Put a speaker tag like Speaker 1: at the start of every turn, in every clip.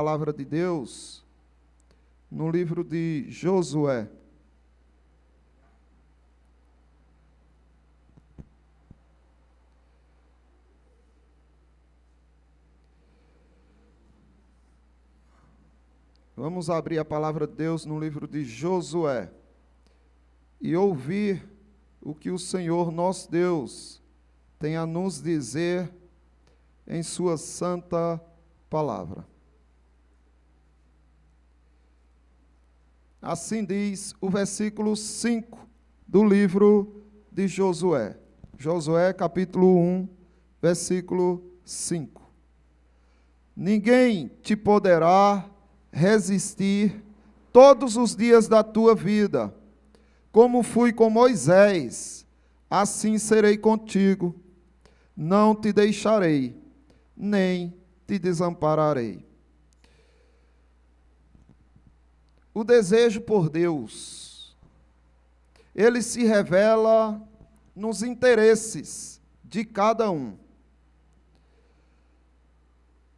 Speaker 1: Palavra de Deus no livro de Josué. Vamos abrir a palavra de Deus no livro de Josué e ouvir o que o Senhor nosso Deus tem a nos dizer em sua santa palavra. Assim diz o versículo 5 do livro de Josué. Josué capítulo 1, versículo 5. Ninguém te poderá resistir todos os dias da tua vida. Como fui com Moisés, assim serei contigo. Não te deixarei, nem te desampararei. O desejo por Deus, ele se revela nos interesses de cada um,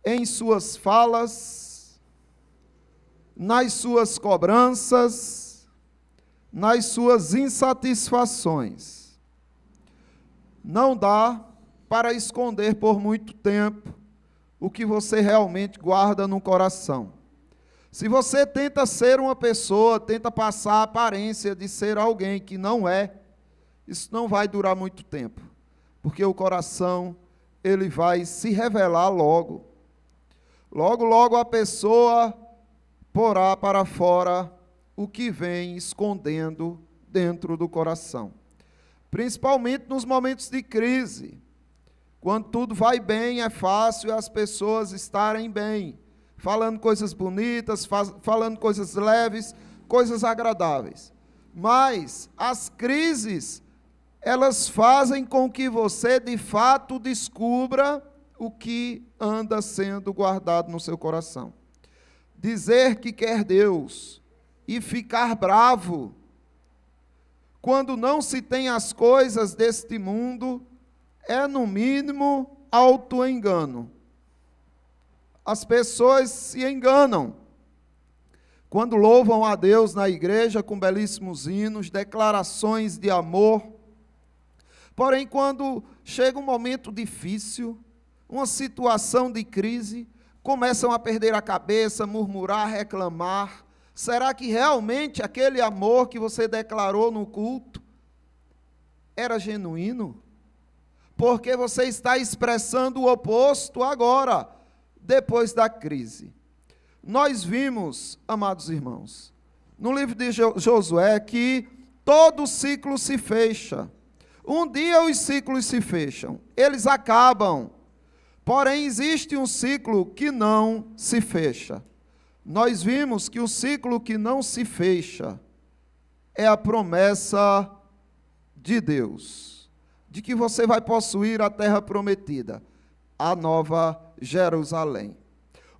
Speaker 1: em suas falas, nas suas cobranças, nas suas insatisfações. Não dá para esconder por muito tempo o que você realmente guarda no coração. Se você tenta ser uma pessoa, tenta passar a aparência de ser alguém que não é, isso não vai durar muito tempo, porque o coração, ele vai se revelar logo. Logo, logo a pessoa porá para fora o que vem escondendo dentro do coração. Principalmente nos momentos de crise, quando tudo vai bem, é fácil as pessoas estarem bem, falando coisas bonitas, falando coisas leves, coisas agradáveis. Mas as crises, elas fazem com que você, de fato, descubra o que anda sendo guardado no seu coração. Dizer que quer Deus e ficar bravo, quando não se tem as coisas deste mundo, é, no mínimo, auto-engano. As pessoas se enganam quando louvam a Deus na igreja com belíssimos hinos, declarações de amor. Porém, quando chega um momento difícil, uma situação de crise, começam a perder a cabeça, murmurar, reclamar. Será que realmente aquele amor que você declarou no culto era genuíno? Porque você está expressando o oposto agora, depois da crise. Nós vimos, amados irmãos, no livro de Josué, que todo ciclo se fecha. Um dia os ciclos se fecham, eles acabam. Porém, existe um ciclo que não se fecha. Nós vimos que o ciclo que não se fecha é a promessa de Deus, de que você vai possuir a terra prometida, a nova Jerusalém.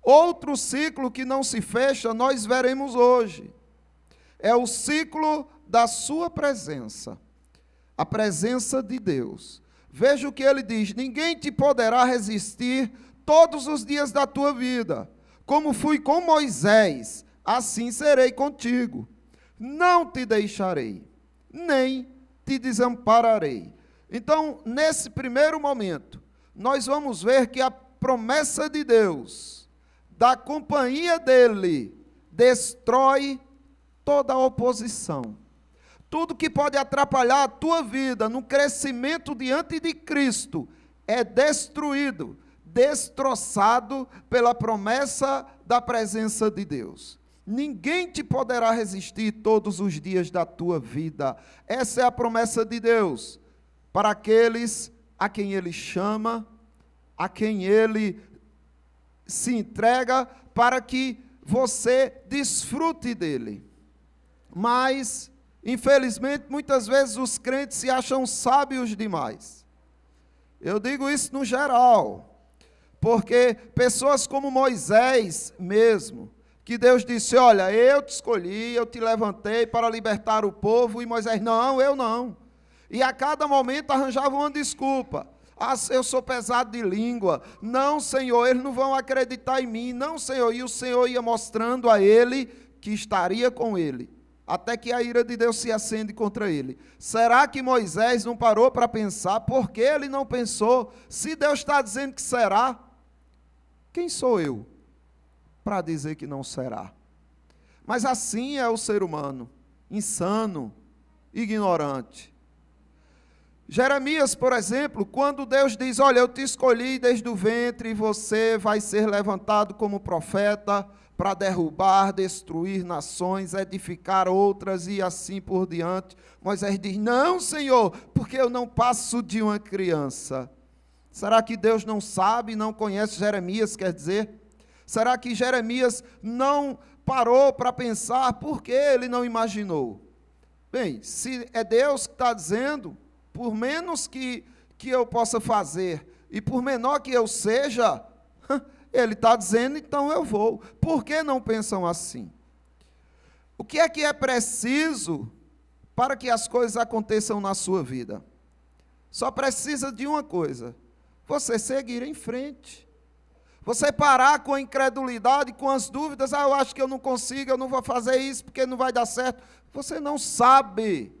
Speaker 1: Outro ciclo que não se fecha, nós veremos hoje. É o ciclo da sua presença, a presença de Deus. Veja o que ele diz: ninguém te poderá resistir todos os dias da tua vida. Como fui com Moisés, assim serei contigo. Não te deixarei, nem te desampararei. Então, nesse primeiro momento, nós vamos ver que a promessa de Deus, da companhia dele, destrói toda a oposição. Tudo que pode atrapalhar a tua vida no crescimento diante de Cristo é destruído, destroçado pela promessa da presença de Deus. Ninguém te poderá resistir todos os dias da tua vida. Essa é a promessa de Deus para aqueles a quem Ele chama, a quem Ele se entrega para que você desfrute dele. Mas, infelizmente, muitas vezes os crentes se acham sábios demais. Eu digo isso no geral, porque pessoas como Moisés mesmo, que Deus disse: olha, eu te escolhi, eu te levantei para libertar o povo, e Moisés: não, eu não. E a cada momento arranjava uma desculpa. Ah, eu sou pesado de língua. Não, Senhor, eles não vão acreditar em mim. Não, Senhor. E o Senhor ia mostrando a ele que estaria com ele, até que a ira de Deus se acende contra ele. Será que Moisés não parou para pensar? Por que ele não pensou? Se Deus está dizendo que será, quem sou eu para dizer que não será? Mas assim é o ser humano, insano, ignorante. Jeremias, por exemplo, quando Deus diz, olha, eu te escolhi desde o ventre e você vai ser levantado como profeta para derrubar, destruir nações, edificar outras e assim por diante. Moisés diz, não, Senhor, porque eu não passo de uma criança. Será que Deus não sabe, não conhece Jeremias, quer dizer? Será que Jeremias não parou para pensar por que ele não imaginou? Bem, se é Deus que está dizendo, por menos que eu possa fazer e por menor que eu seja, ele está dizendo, então eu vou. Por que não pensam assim? O que é preciso para que as coisas aconteçam na sua vida? Só precisa de uma coisa: você seguir em frente. Você parar com a incredulidade, com as dúvidas, eu acho que eu não consigo, eu não vou fazer isso porque não vai dar certo. Você não sabe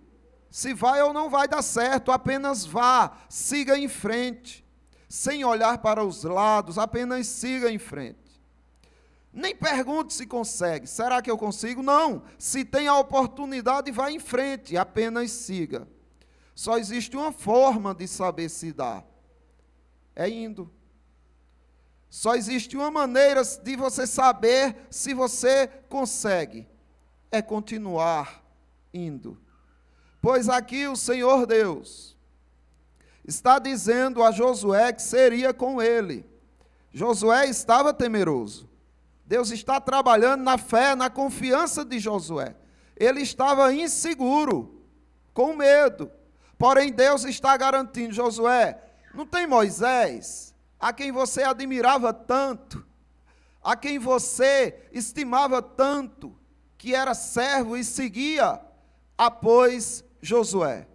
Speaker 1: se vai ou não vai dar certo, apenas vá, siga em frente. Sem olhar para os lados, apenas siga em frente. Nem pergunte se consegue. Será que eu consigo? Não. Se tem a oportunidade, vá em frente, apenas siga. Só existe uma forma de saber se dá. É indo. Só existe uma maneira de você saber se você consegue. É continuar indo. Pois aqui o Senhor Deus está dizendo a Josué que seria com ele. Josué estava temeroso. Deus está trabalhando na fé, na confiança de Josué. Ele estava inseguro, com medo. Porém, Deus está garantindo, Josué, não tem Moisés, a quem você admirava tanto, a quem você estimava tanto, que era servo e seguia, após Josué.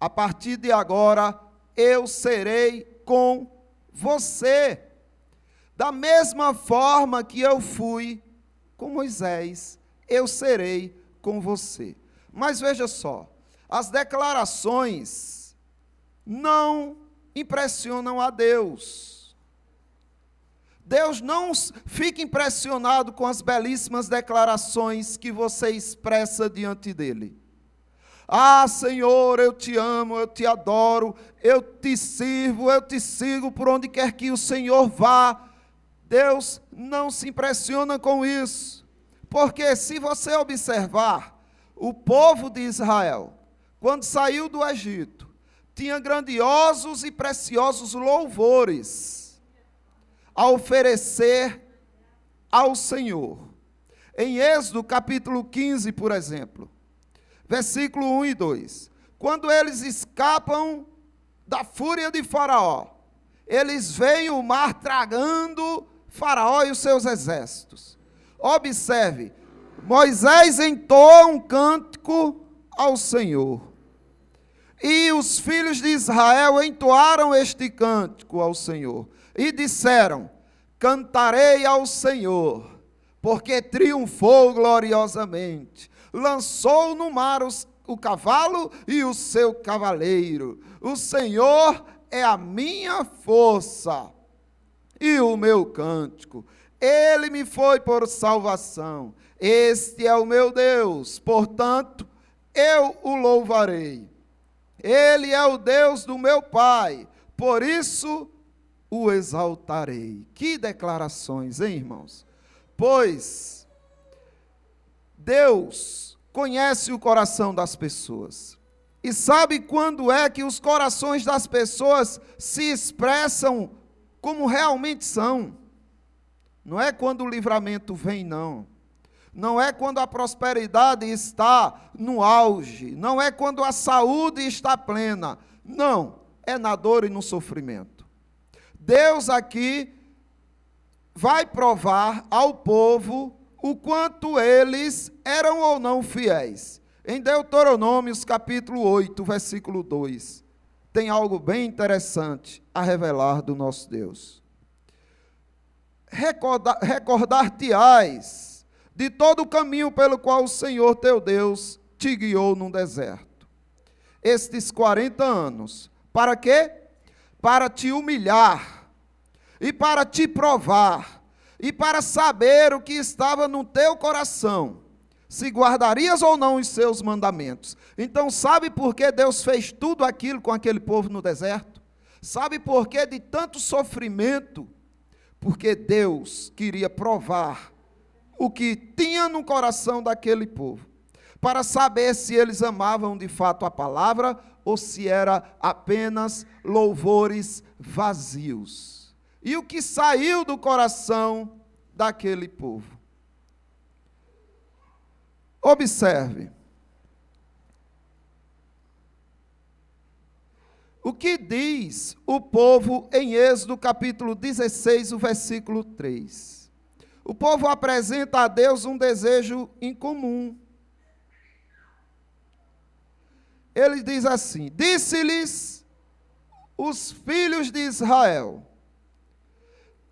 Speaker 1: A partir de agora, eu serei com você. Da mesma forma que eu fui com Moisés, eu serei com você. Mas veja só, as declarações não impressionam a Deus. Deus não fica impressionado com as belíssimas declarações que você expressa diante dele. Ah, Senhor, eu te amo, eu te adoro, eu te sirvo, eu te sigo por onde quer que o Senhor vá. Deus não se impressiona com isso, porque se você observar, o povo de Israel, quando saiu do Egito, tinha grandiosos e preciosos louvores a oferecer ao Senhor. Em Êxodo capítulo 15, por exemplo, versículo 1 e 2. Quando eles escapam da fúria de Faraó, eles veem o mar tragando Faraó e os seus exércitos. Observe, Moisés entoa um cântico ao Senhor. E os filhos de Israel entoaram este cântico ao Senhor. E disseram, cantarei ao Senhor, porque triunfou gloriosamente. Lançou no mar o cavalo e o seu cavaleiro. O Senhor é a minha força e o meu cântico. Ele me foi por salvação. Este é o meu Deus, portanto, eu o louvarei. Ele é o Deus do meu pai, por isso o exaltarei. Que declarações, hein, irmãos? Pois Deus conhece o coração das pessoas e sabe quando é que os corações das pessoas se expressam como realmente são. Não é quando o livramento vem, não. Não é quando a prosperidade está no auge. Não é quando a saúde está plena. Não, é na dor e no sofrimento. Deus aqui vai provar ao povo o quanto eles eram ou não fiéis. Em Deuteronômio, capítulo 8, versículo 2, tem algo bem interessante a revelar do nosso Deus. Recordar-te-ás de todo o caminho pelo qual o Senhor teu Deus te guiou no deserto. Estes 40 anos. Para quê? Para te humilhar, e para te provar, e para saber o que estava no teu coração, se guardarias ou não os seus mandamentos. Então, sabe por que Deus fez tudo aquilo com aquele povo no deserto? Sabe por que de tanto sofrimento? Porque Deus queria provar o que tinha no coração daquele povo, para saber se eles amavam de fato a palavra ou se era apenas louvores vazios. E o que saiu do coração daquele povo? Observe. O que diz o povo em Êxodo capítulo 16, o versículo 3? O povo apresenta a Deus um desejo incomum. Ele diz assim: disse-lhes os filhos de Israel: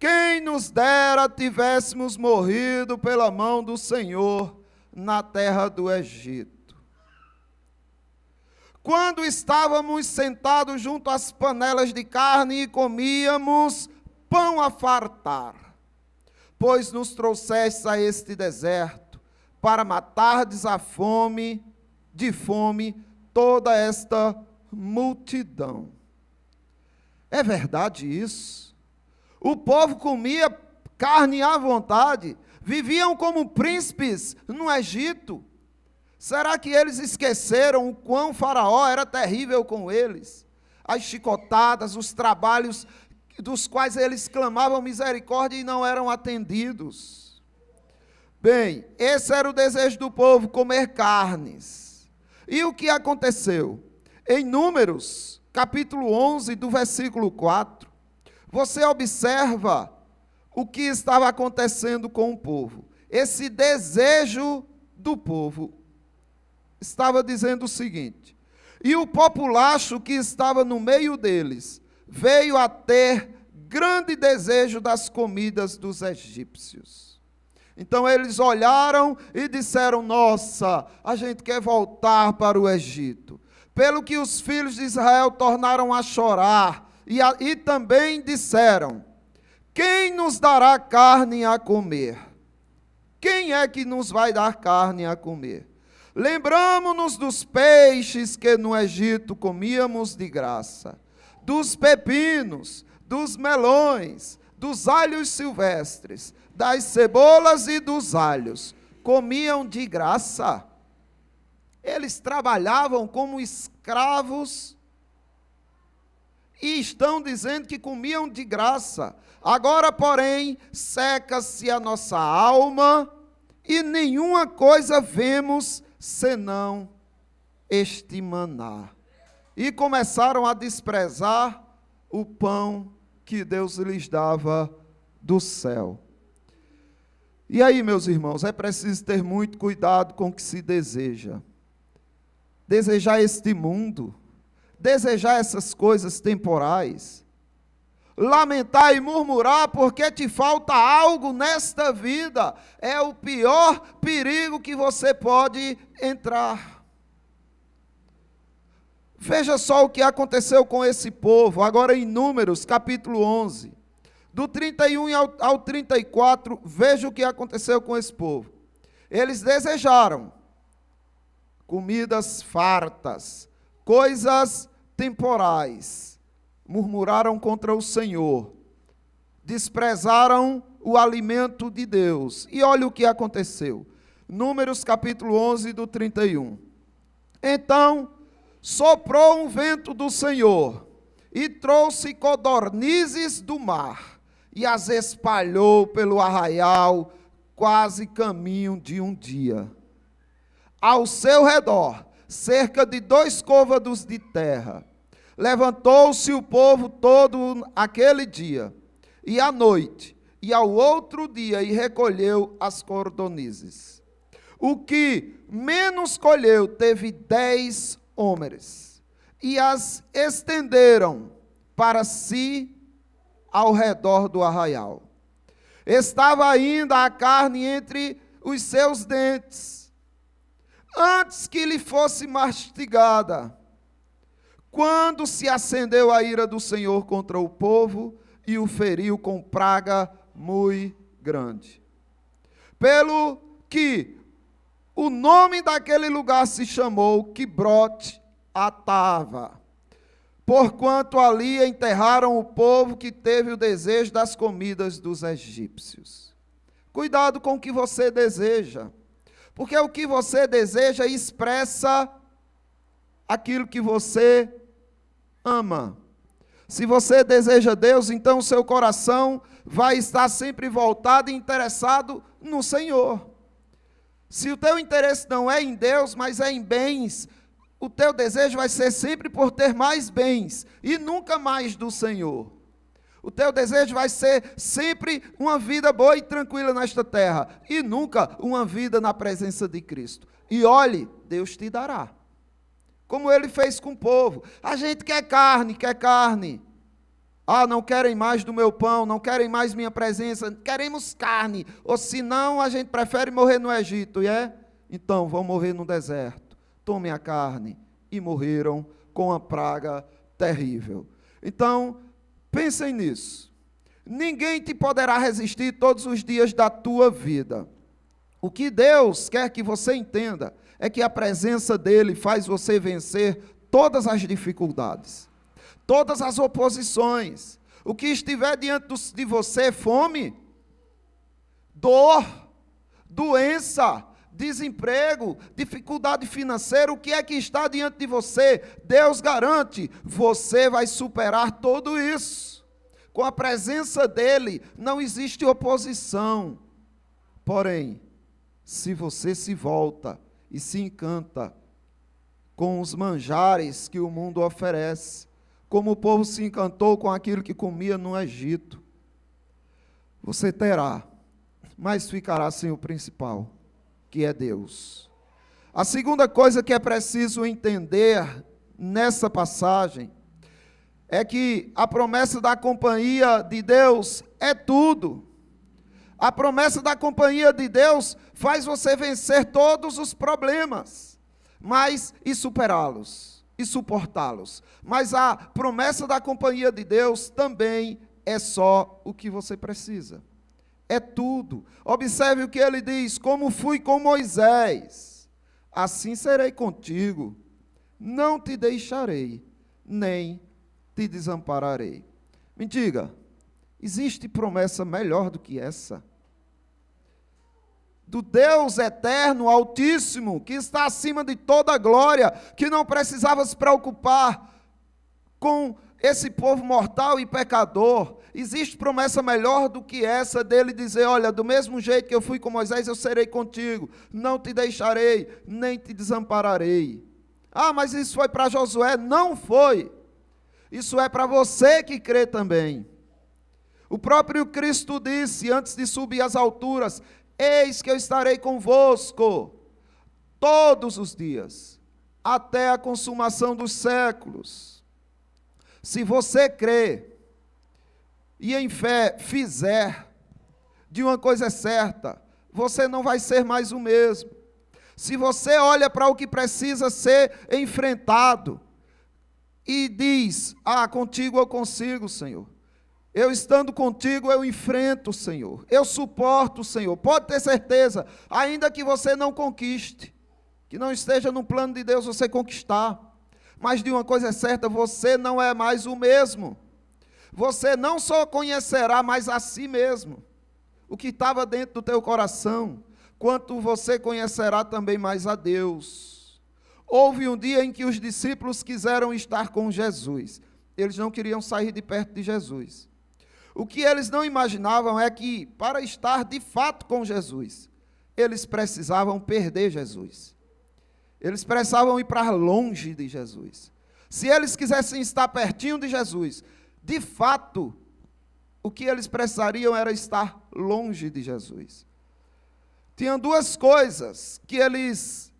Speaker 1: quem nos dera tivéssemos morrido pela mão do Senhor na terra do Egito, quando estávamos sentados junto às panelas de carne e comíamos pão a fartar, pois nos trouxestes a este deserto para matardes de fome toda esta multidão. É verdade isso? O povo comia carne à vontade, viviam como príncipes no Egito. Será que eles esqueceram o quão Faraó era terrível com eles? As chicotadas, os trabalhos dos quais eles clamavam misericórdia e não eram atendidos. Bem, esse era o desejo do povo, comer carnes. E o que aconteceu? Em Números, capítulo 11, do versículo 4, você observa o que estava acontecendo com o povo. Esse desejo do povo estava dizendo o seguinte: e o populacho que estava no meio deles veio a ter grande desejo das comidas dos egípcios. Então eles olharam e disseram: nossa, a gente quer voltar para o Egito. Pelo que os filhos de Israel tornaram a chorar e também disseram: quem nos dará carne a comer? Quem é que nos vai dar carne a comer? Lembramo-nos dos peixes que no Egito comíamos de graça, dos pepinos, dos melões, dos alhos silvestres, das cebolas e dos alhos. Comiam de graça. Eles trabalhavam como escravos e estão dizendo que comiam de graça. Agora, porém, seca-se a nossa alma e nenhuma coisa vemos senão este maná. E começaram a desprezar o pão que Deus lhes dava do céu. E aí, meus irmãos, é preciso ter muito cuidado com o que se deseja. Desejar este mundo, desejar essas coisas temporais, lamentar e murmurar porque te falta algo nesta vida, é o pior perigo que você pode entrar. Veja só o que aconteceu com esse povo, agora em Números, capítulo 11, do 31 ao 34, veja o que aconteceu com esse povo. Eles desejaram comidas fartas, coisas temporais, murmuraram contra o Senhor, desprezaram o alimento de Deus. E olha o que aconteceu. Números capítulo 11, do 31. Então soprou um vento do Senhor e trouxe codornizes do mar e as espalhou pelo arraial, quase caminho de um dia. Ao seu redor, cerca de 2 côvados de terra. Levantou-se o povo todo aquele dia, e à noite, e ao outro dia, e recolheu as codornizes. O que menos colheu teve 10 homens, e as estenderam para si ao redor do arraial. Estava ainda a carne entre os seus dentes, antes que lhe fosse mastigada, quando se acendeu a ira do Senhor contra o povo e o feriu com praga muito grande. Pelo que o nome daquele lugar se chamou Quibrote Atava, porquanto ali enterraram o povo que teve o desejo das comidas dos egípcios. Cuidado com o que você deseja, porque o que você deseja expressa aquilo que você ama. Se você deseja Deus, então o seu coração vai estar sempre voltado e interessado no Senhor. Se o teu interesse não é em Deus, mas é em bens, o teu desejo vai ser sempre por ter mais bens e nunca mais do Senhor. O teu desejo vai ser sempre uma vida boa e tranquila nesta terra e nunca uma vida na presença de Cristo. E olhe, Deus te dará. Como Ele fez com o povo. A gente quer carne, quer carne. Ah, não querem mais do meu pão, não querem mais minha presença, queremos carne. Ou senão a gente prefere morrer no Egito, e é? Então, vão morrer no deserto. Tomem a carne. E morreram com uma praga terrível. Então, pensem nisso. Ninguém te poderá resistir todos os dias da tua vida. O que Deus quer que você entenda é que a presença dEle faz você vencer todas as dificuldades, todas as oposições. O que estiver diante de você, fome, dor, doença, desemprego, dificuldade financeira, o que é que está diante de você? Deus garante, você vai superar tudo isso. Com a presença dEle, não existe oposição. Porém, se você se volta e se encanta com os manjares que o mundo oferece, como o povo se encantou com aquilo que comia no Egito, você terá, mas ficará sem o principal, que é Deus. A segunda coisa que é preciso entender nessa passagem é que a promessa da companhia de Deus é tudo. A promessa da companhia de Deus faz você vencer todos os problemas, e superá-los, e suportá-los. Mas a promessa da companhia de Deus também é só o que você precisa. É tudo. Observe o que ele diz: como fui com Moisés, assim serei contigo. Não te deixarei, nem te desampararei. Me diga, existe promessa melhor do que essa? Do Deus eterno, altíssimo, que está acima de toda a glória, que não precisava se preocupar com esse povo mortal e pecador. Existe promessa melhor do que essa dele dizer: olha, do mesmo jeito que eu fui com Moisés, eu serei contigo, não te deixarei, nem te desampararei. Ah, mas isso foi para Josué? Não foi. Isso é para você que crê também. O próprio Cristo disse, antes de subir às alturas: eis que eu estarei convosco todos os dias, até a consumação dos séculos. Se você crê e em fé fizer, de uma coisa certa, você não vai ser mais o mesmo. Se você olha para o que precisa ser enfrentado e diz: ah, contigo eu consigo, Senhor. Eu estando contigo, eu enfrento, Senhor. Eu suporto, Senhor. Pode ter certeza, ainda que você não conquiste, que não esteja no plano de Deus você conquistar. Mas de uma coisa é certa, você não é mais o mesmo. Você não só conhecerá mais a si mesmo, o que estava dentro do teu coração, quanto você conhecerá também mais a Deus. Houve um dia em que os discípulos quiseram estar com Jesus. Eles não queriam sair de perto de Jesus. O que eles não imaginavam é que, para estar de fato com Jesus, eles precisavam perder Jesus. Eles precisavam ir para longe de Jesus. Se eles quisessem estar pertinho de Jesus, de fato, o que eles precisariam era estar longe de Jesus. Tinham duas coisas que eles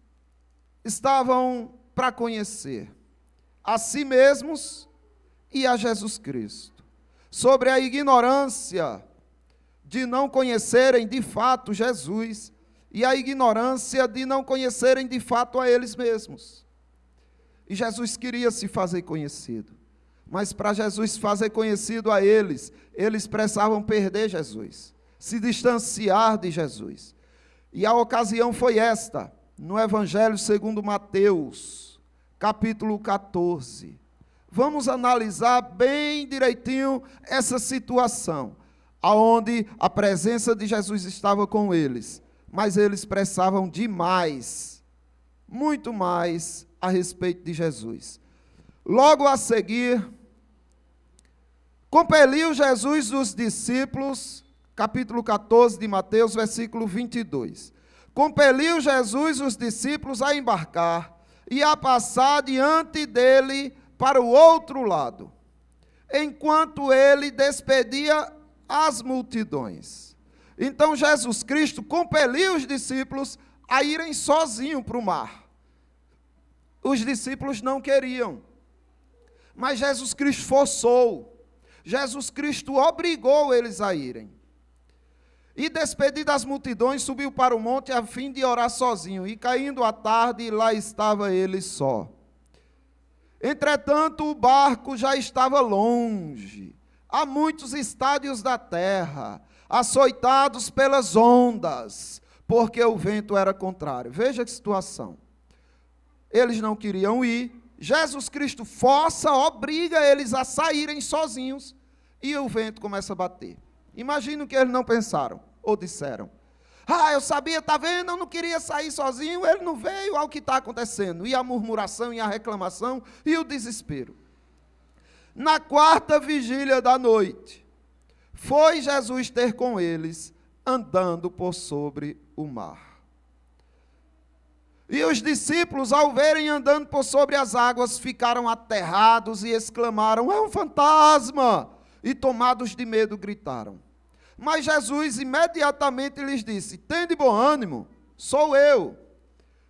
Speaker 1: estavam para conhecer. a si mesmos e a Jesus Cristo, sobre a ignorância de não conhecerem de fato Jesus e a ignorância de não conhecerem de fato a eles mesmos. E Jesus queria se fazer conhecido, mas para Jesus fazer conhecido a eles, eles precisavam perder Jesus, se distanciar de Jesus. E a ocasião foi esta, no Evangelho segundo Mateus, capítulo 14. Vamos analisar bem direitinho essa situação, aonde a presença de Jesus estava com eles, mas eles precisavam de mais, muito mais a respeito de Jesus. Logo a seguir, compeliu Jesus os discípulos, capítulo 14 de Mateus, versículo 22. Compeliu Jesus os discípulos a embarcar e a passar diante dele para o outro lado, enquanto ele despedia as multidões. Então Jesus Cristo compeliu os discípulos a irem sozinhos para o mar. Os discípulos não queriam, mas Jesus Cristo forçou, Jesus Cristo obrigou eles a irem. E despedido das multidões, subiu para o monte a fim de orar sozinho. E caindo a tarde, lá estava ele só. Entretanto, o barco já estava longe, a muitos estádios da terra, açoitados pelas ondas, porque o vento era contrário. Veja que situação. Eles não queriam ir. Jesus Cristo força, obriga eles a saírem sozinhos. E o vento começa a bater. Imagina o que eles não pensaram ou disseram. Eu sabia, está vendo, eu não queria sair sozinho, ele não veio ao que está acontecendo. E a murmuração, e a reclamação, e o desespero. Na quarta vigília da noite, foi Jesus ter com eles, andando por sobre o mar. E os discípulos, ao verem andando por sobre as águas, ficaram aterrados e exclamaram, é um fantasma! E tomados de medo, gritaram. Mas Jesus imediatamente lhes disse, tende bom ânimo, sou eu,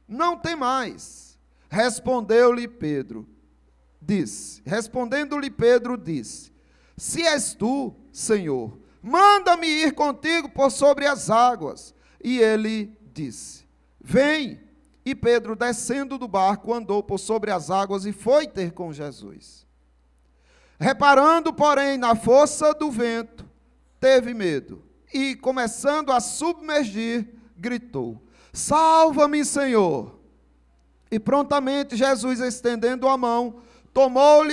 Speaker 1: não temais. Respondendo-lhe Pedro, disse, se és tu, Senhor, manda-me ir contigo por sobre as águas. E ele disse, vem. E Pedro, descendo do barco, andou por sobre as águas e foi ter com Jesus. Reparando, porém, na força do vento, teve medo e, começando a submergir, gritou, salva-me, Senhor! E prontamente Jesus, estendendo a mão, tomou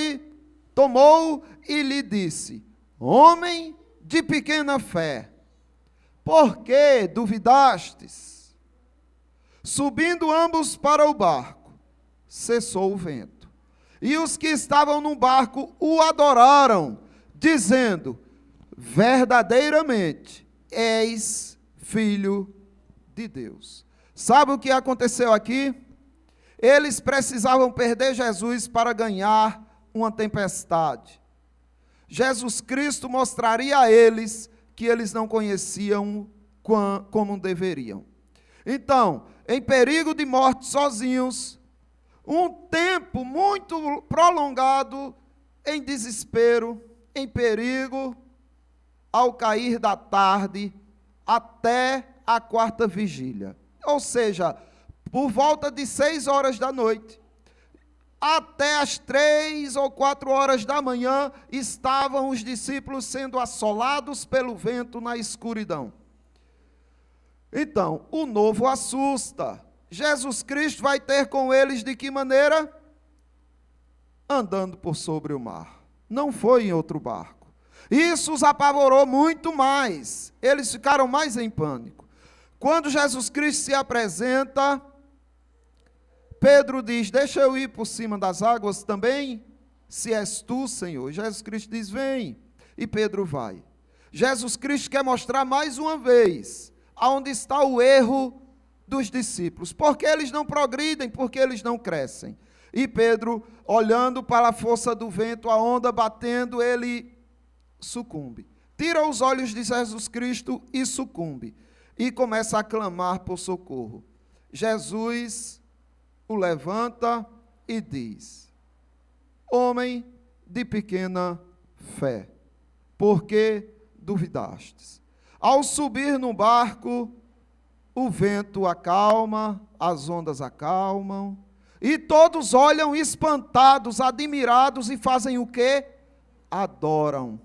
Speaker 1: e lhe disse, homem de pequena fé, por que duvidastes? Subindo ambos para o barco, cessou o vento. E os que estavam no barco o adoraram, dizendo, verdadeiramente és filho de Deus. Sabe o que aconteceu aqui? Eles precisavam perder Jesus para ganhar uma tempestade. Jesus Cristo mostraria a eles que eles não conheciam como deveriam. Então, em perigo de morte sozinhos, um tempo muito prolongado, em desespero, em perigo, ao cair da tarde, até a quarta vigília. Ou seja, por volta de 6 horas da noite, até as 3 ou 4 horas da manhã, estavam os discípulos sendo assolados pelo vento na escuridão. Então, o novo assusta. Jesus Cristo vai ter com eles de que maneira? Andando por sobre o mar. Não foi em outro barco. Isso os apavorou muito mais. Eles ficaram mais em pânico. Quando Jesus Cristo se apresenta, Pedro diz, deixa eu ir por cima das águas também, se és tu, Senhor. Jesus Cristo diz, vem. E Pedro vai. Jesus Cristo quer mostrar mais uma vez aonde está o erro dos discípulos. Porque eles não progridem, porque eles não crescem. E Pedro, olhando para a força do vento, a onda batendo, ele sucumbe. Tira os olhos de Jesus Cristo e sucumbe. E começa a clamar por socorro. Jesus o levanta e diz, homem de pequena fé, por que duvidastes? Ao subir no barco, o vento acalma, as ondas acalmam, e todos olham espantados, admirados, e fazem o quê? Adoram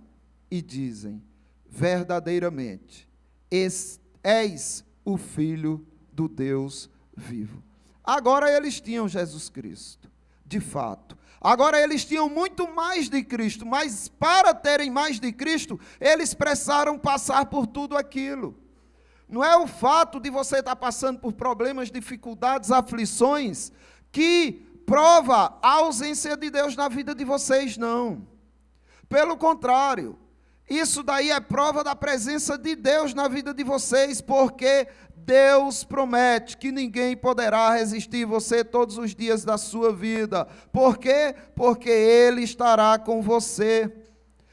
Speaker 1: e dizem: verdadeiramente, és o Filho do Deus vivo. Agora eles tinham Jesus Cristo, de fato. Agora eles tinham muito mais de Cristo, mas para terem mais de Cristo, eles precisaram passar por tudo aquilo. Não é o fato de você estar passando por problemas, dificuldades, aflições, que prova a ausência de Deus na vida de vocês, não. Pelo contrário, isso daí é prova da presença de Deus na vida de vocês, porque Deus promete que ninguém poderá resistir você todos os dias da sua vida. Por quê? Porque Ele estará com você.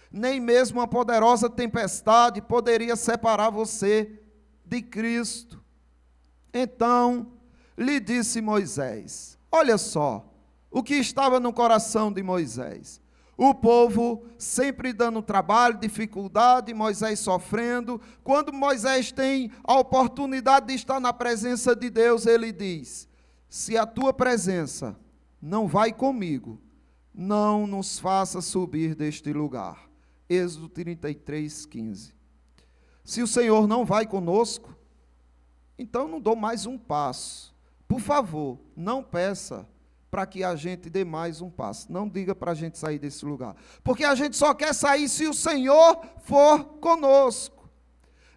Speaker 1: Nem mesmo uma poderosa tempestade poderia separar você de Cristo. Então, lhe disse Moisés, olha só, o que estava no coração de Moisés. O povo sempre dando trabalho, dificuldade, Moisés sofrendo. Quando Moisés tem a oportunidade de estar na presença de Deus, ele diz: se a tua presença não vai comigo, não nos faça subir deste lugar. Êxodo 33, 15. Se o Senhor não vai conosco, então não dou mais um passo. Por favor, não peça para que a gente dê mais um passo. Não diga para a gente sair desse lugar. Porque a gente só quer sair se o Senhor for conosco.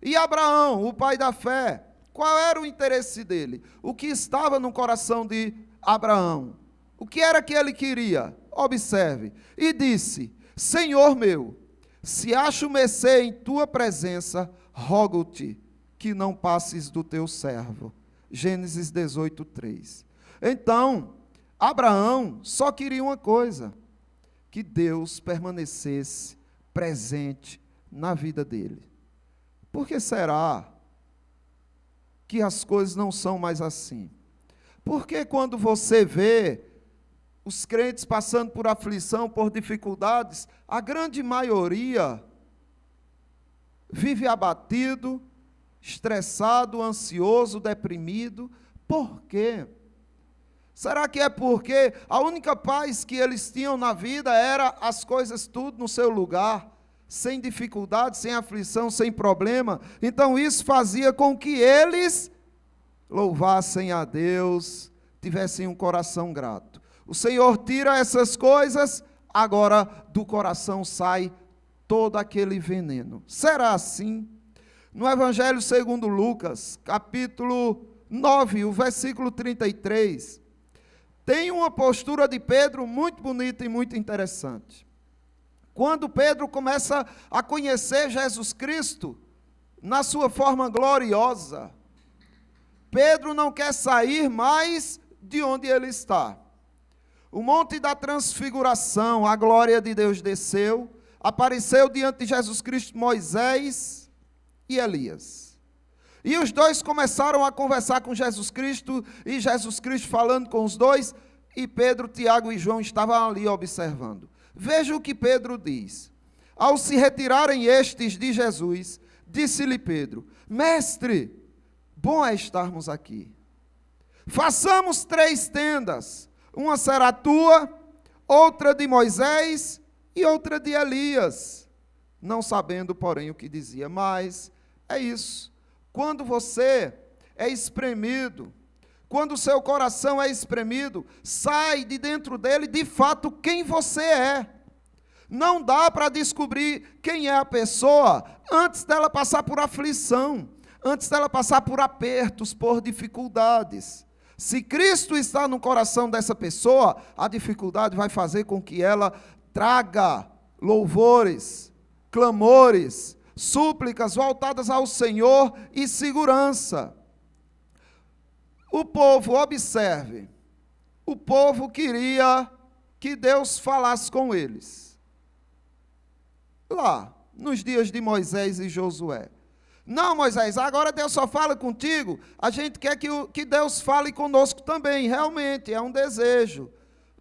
Speaker 1: E Abraão, o pai da fé, qual era o interesse dele? O que estava no coração de Abraão? O que era que ele queria? Observe. E disse: Senhor meu, se acho mercê em tua presença, rogo-te que não passes do teu servo. Gênesis 18, 3. Então, Abraão só queria uma coisa: que Deus permanecesse presente na vida dele. Por que será que as coisas não são mais assim? Porque quando você vê os crentes passando por aflição, por dificuldades, a grande maioria vive abatido, estressado, ansioso, deprimido. Por quê? Será que é porque a única paz que eles tinham na vida era as coisas tudo no seu lugar, sem dificuldade, sem aflição, sem problema? Então isso fazia com que eles louvassem a Deus, tivessem um coração grato. O Senhor tira essas coisas, agora do coração sai todo aquele veneno. Será assim? No Evangelho segundo Lucas, capítulo 9, o versículo 33, tem uma postura de Pedro muito bonita e muito interessante. Quando Pedro começa a conhecer Jesus Cristo na sua forma gloriosa, Pedro não quer sair mais de onde ele está. O monte da transfiguração, a glória de Deus desceu, apareceu diante de Jesus Cristo Moisés e Elias. E os dois começaram a conversar com Jesus Cristo, e Jesus Cristo falando com os dois, e Pedro, Tiago e João estavam ali observando. Veja o que Pedro diz. Ao se retirarem estes de Jesus, disse-lhe Pedro: Mestre, bom é estarmos aqui. Façamos 3 tendas, uma será tua, outra de Moisés e outra de Elias. Não sabendo, porém, o que dizia. Mas é isso. Quando você é espremido, quando o seu coração é espremido, sai de dentro dele, de fato, quem você é. Não dá para descobrir quem é a pessoa antes dela passar por aflição, antes dela passar por apertos, por dificuldades. Se Cristo está no coração dessa pessoa, a dificuldade vai fazer com que ela traga louvores, clamores, súplicas voltadas ao Senhor e segurança. O povo, observe, o povo queria que Deus falasse com eles. Lá, nos dias de Moisés e Josué. Não, Moisés, agora Deus só fala contigo, a gente quer que Deus fale conosco também, realmente, é um desejo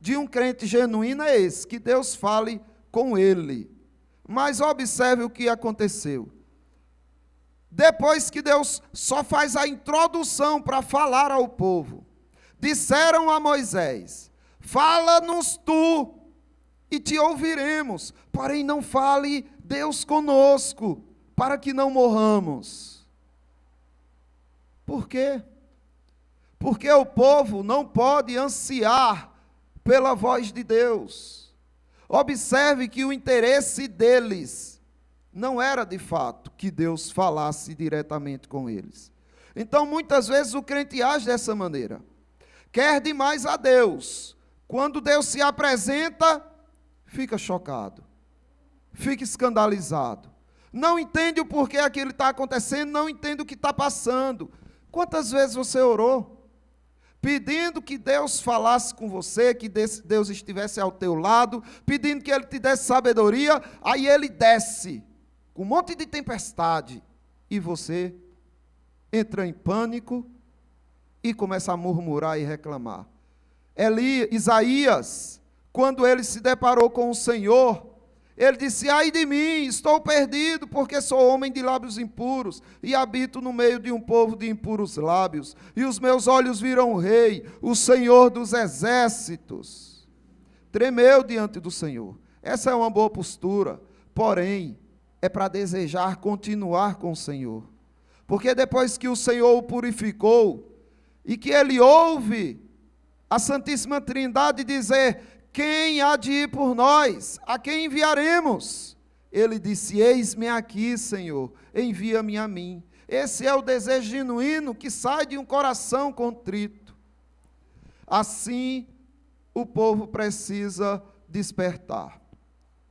Speaker 1: de um crente genuíno é esse, que Deus fale com ele. Mas observe o que aconteceu. Depois que Deus só faz a introdução para falar ao povo, disseram a Moisés: fala-nos tu, e te ouviremos, porém não fale Deus conosco, para que não morramos. Por quê? Porque o povo não pode ansiar pela voz de Deus. Observe que o interesse deles não era de fato que Deus falasse diretamente com eles. Então, muitas vezes o crente age dessa maneira. Quer demais a Deus. Quando Deus se apresenta, fica chocado, fica escandalizado. Não entende o porquê aquilo está acontecendo, não entende o que está passando. Quantas vezes você orou pedindo que Deus falasse com você, que Deus estivesse ao teu lado, pedindo que Ele te desse sabedoria, aí Ele desce com um monte de tempestade, e você entra em pânico e começa a murmurar e reclamar. Isaías, quando ele se deparou com o Senhor, ele disse: ai de mim, estou perdido, porque sou homem de lábios impuros, e habito no meio de um povo de impuros lábios, e os meus olhos viram o Rei, o Senhor dos exércitos. Tremeu diante do Senhor. Essa é uma boa postura, porém, é para desejar continuar com o Senhor. Porque depois que o Senhor o purificou, e que ele ouve a Santíssima Trindade dizer: quem há de ir por nós? A quem enviaremos? Ele disse: eis-me aqui, Senhor, envia-me a mim. Esse é o desejo genuíno que sai de um coração contrito. Assim, o povo precisa despertar.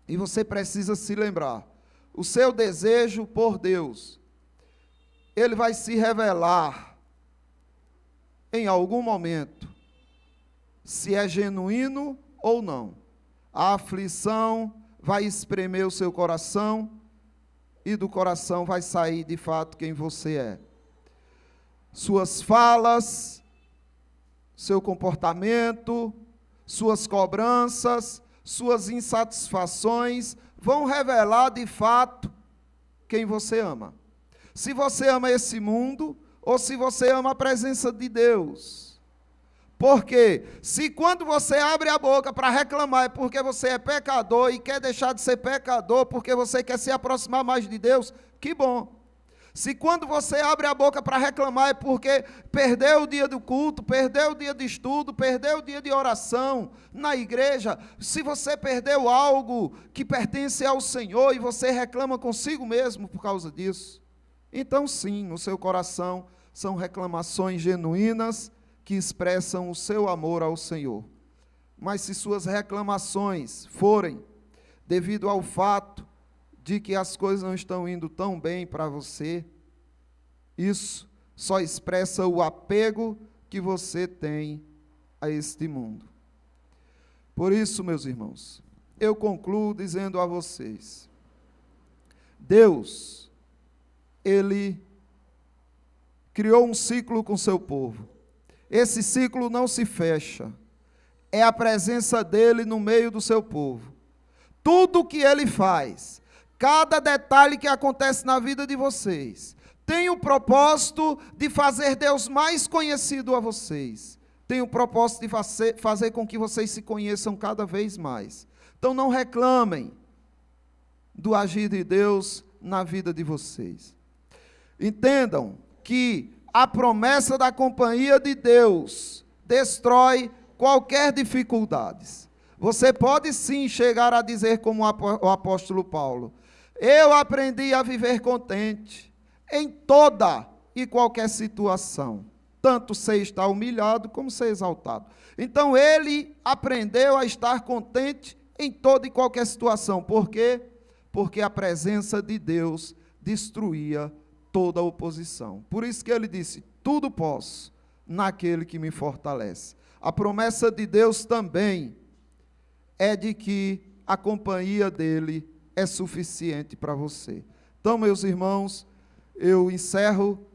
Speaker 1: E você precisa se lembrar: o seu desejo por Deus, ele vai se revelar em algum momento, se é genuíno ou não. A aflição vai espremer o seu coração, e do coração vai sair de fato quem você é. Suas falas, seu comportamento, suas cobranças, suas insatisfações vão revelar de fato quem você ama. Se você ama esse mundo, ou se você ama a presença de Deus. Porque se quando você abre a boca para reclamar é porque você é pecador e quer deixar de ser pecador porque você quer se aproximar mais de Deus, que bom. Se quando você abre a boca para reclamar é porque perdeu o dia do culto, perdeu o dia de estudo, perdeu o dia de oração na igreja, se você perdeu algo que pertence ao Senhor e você reclama consigo mesmo por causa disso, então sim, no seu coração são reclamações genuínas que expressam o seu amor ao Senhor. Mas se suas reclamações forem devido ao fato de que as coisas não estão indo tão bem para você, isso só expressa o apego que você tem a este mundo. Por isso, meus irmãos, eu concluo dizendo a vocês: Deus, Ele criou um ciclo com seu povo. Esse ciclo não se fecha. É a presença dele no meio do seu povo. Tudo o que ele faz, cada detalhe que acontece na vida de vocês, tem o propósito de fazer Deus mais conhecido a vocês. Tem o propósito de fazer com que vocês se conheçam cada vez mais. Então não reclamem do agir de Deus na vida de vocês. Entendam que a promessa da companhia de Deus destrói qualquer dificuldade. Você pode sim chegar a dizer como o apóstolo Paulo: eu aprendi a viver contente em toda e qualquer situação, tanto sei estar humilhado como ser exaltado. Então ele aprendeu a estar contente em toda e qualquer situação. Por quê? Porque a presença de Deus destruía toda a oposição. Por isso que ele disse: tudo posso naquele que me fortalece. A promessa de Deus também é de que a companhia dele é suficiente para você. Então, meus irmãos, eu encerro